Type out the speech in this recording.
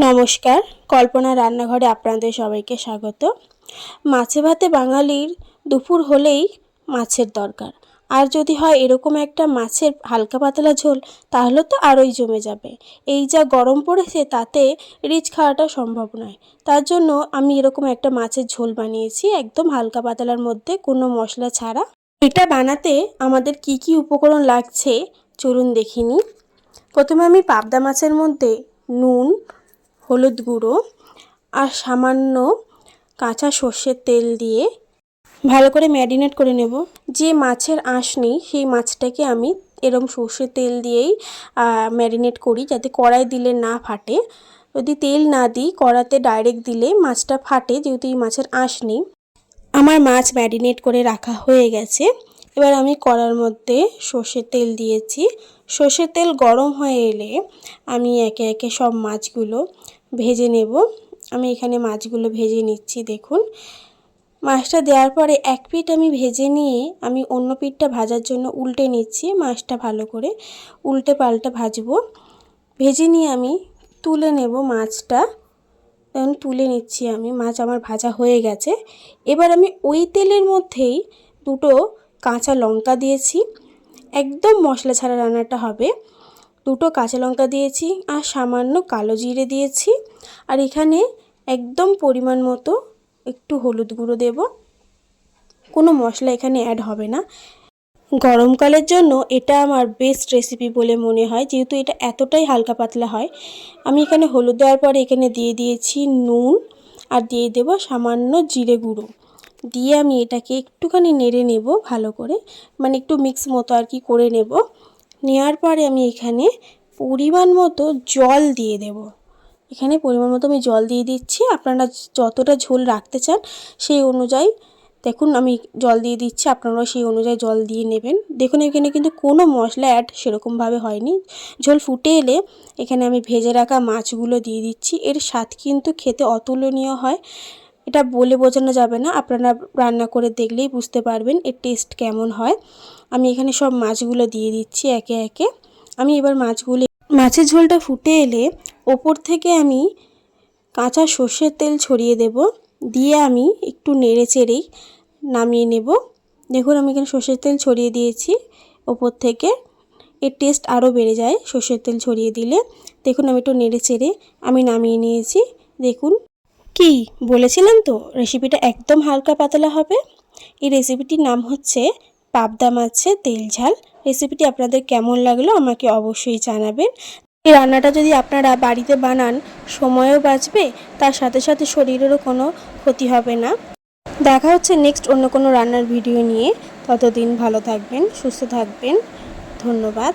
নমস্কার, কল্পনা রান্নাঘরে আপনাদের সবাইকে স্বাগত। মাছে ভাতে বাঙালির দুপুর হলেই মাছের দরকার। আর যদি হয় এরকম একটা মাছের হালকা পাতলা ঝোল, তাহলে তো আরোই জমে যাবে। এই যা গরম পড়েছে তাতে রিচ খাওয়াটা সম্ভব নয়। তার জন্য আমি এরকম একটা মাছের ঝোল বানিয়েছি, একদম হালকা পাতলার মধ্যে, কোনো মশলা ছাড়া। এটা বানাতে আমাদের কি কি উপকরণ লাগছে চলুন দেখে নিই। প্রথমে আমি পাবদা মাছের মধ্যে নুন, হলুদ গুঁড়ো আর সামান্য কাঁচা সর্ষের তেল দিয়ে ভালো করে ম্যারিনেট করে নেব। যে মাছের আঁশ নেই সেই মাছটাকে আমি এরকম সর্ষের তেল দিয়েই ম্যারিনেট করি, যাতে কড়াই দিলে না ফাটে। যদি তেল না দিই, কড়াতে ডাইরেক্ট দিলে মাছটা ফাটে, যেহেতু এই মাছের আঁশ নেই। আমার মাছ ম্যারিনেট করে রাখা হয়ে গেছে। এবার আমি কড়ার মধ্যে সর্ষের তেল দিয়েছি। সর্ষের তেল গরম হয়ে এলে আমি একে একে সব মাছগুলো ভেজে নেব। আমি এখানে মাছগুলো ভেজে নিচ্ছি। দেখুন, মাছটা দেওয়ার পরে এক পিঠ আমি ভেজে নিয়ে আমি অন্য পিঠটা ভাজার জন্য উল্টে নিচ্ছি। মাছটা ভালো করে উল্টে পাল্টে ভাজবো। ভেজে নিয়ে আমি তুলে নেব মাছটা। এখন তুলে নিচ্ছি আমি, মাছ আমার ভাজা হয়ে গেছে। এবার আমি ওই তেলের মধ্যেই দুটো কাঁচা লঙ্কা দিয়েছি। একদম মশলা ছাড়া রান্নাটা হবে। দুটো কাঁচা লঙ্কা দিয়েছি আর সামান্য কালো জিরে দিয়েছি। আর এখানে একদম পরিমাণ মতো একটু হলুদ গুঁড়ো দেব। কোনো মশলা এখানে অ্যাড হবে না। গরমকালের জন্য এটা আমার বেস্ট রেসিপি বলে মনে হয়, যেহেতু এটা এতটাই হালকা পাতলা হয়। আমি এখানে হলুদ দেওয়ার পরে এখানে দিয়ে দিয়েছি নুন আর দিয়ে দেব সামান্য জিরে গুঁড়ো। দিয়ে আমি এটাকে একটুখানি নেড়ে নেব ভালো করে, মানে একটু মিক্স মতো আর কি করে নেব। নেওয়ার পরে আমি এখানে পরিমাণ মতো জল দিয়ে দেব। এখানে পরিমাণ মতো আমি জল দিয়ে দিচ্ছি। আপনারা যতটা ঝোল রাখতে চান সেই অনুযায়ী দেখুন আমি জল দিয়ে দিচ্ছি, আপনারাও সেই অনুযায়ী জল দিয়ে নেবেন। দেখুন এখানে কিন্তু কোনো মশলা অ্যাড সেরকমভাবে হয়নি। ঝোল ফুটে এলে এখানে আমি ভেজে রাখা মাছগুলো দিয়ে দিচ্ছি। এর স্বাদ কিন্তু খেতে অতুলনীয় হয়, এটা বলে বোঝানো যাবে না। আপনারা রান্না করে দেখলেই বুঝতে পারবেন এর টেস্ট কেমন হয়। আমি এখানে সব মাছগুলো দিয়ে দিচ্ছি একে একে। আমি এবার মাছের ঝোলটা ফুটে এলে ওপর থেকে আমি কাঁচা সর্ষের তেল ছড়িয়ে দেব। দিয়ে আমি একটু নেড়ে চেড়েই নামিয়ে নেব। দেখুন আমি এখানে সর্ষের তেল ছড়িয়ে দিয়েছি ওপর থেকে। এর টেস্ট আরও বেড়ে যায় সর্ষের তেল ছড়িয়ে দিলে। দেখুন আমি একটু নেড়ে চেড়ে আমি নামিয়ে নিয়েছি। দেখুন, কি বলেছিলাম তো, রেসিপিটা একদম হালকা পাতলা হবে। এই রেসিপিটির নাম হচ্ছে পাবদা মাছের তেল ঝাল। রেসিপিটি আপনাদের কেমন লাগলো আমাকে অবশ্যই জানাবেন। এই রান্নাটা যদি আপনারা বাড়িতে বানান, সময়ও বাঁচবে, তার সাথে সাথে শরীরেরও কোনো ক্ষতি হবে না। দেখা হচ্ছে নেক্সট অন্য কোনো রান্নার ভিডিও নিয়ে। ততদিন ভালো থাকবেন, সুস্থ থাকবেন। ধন্যবাদ।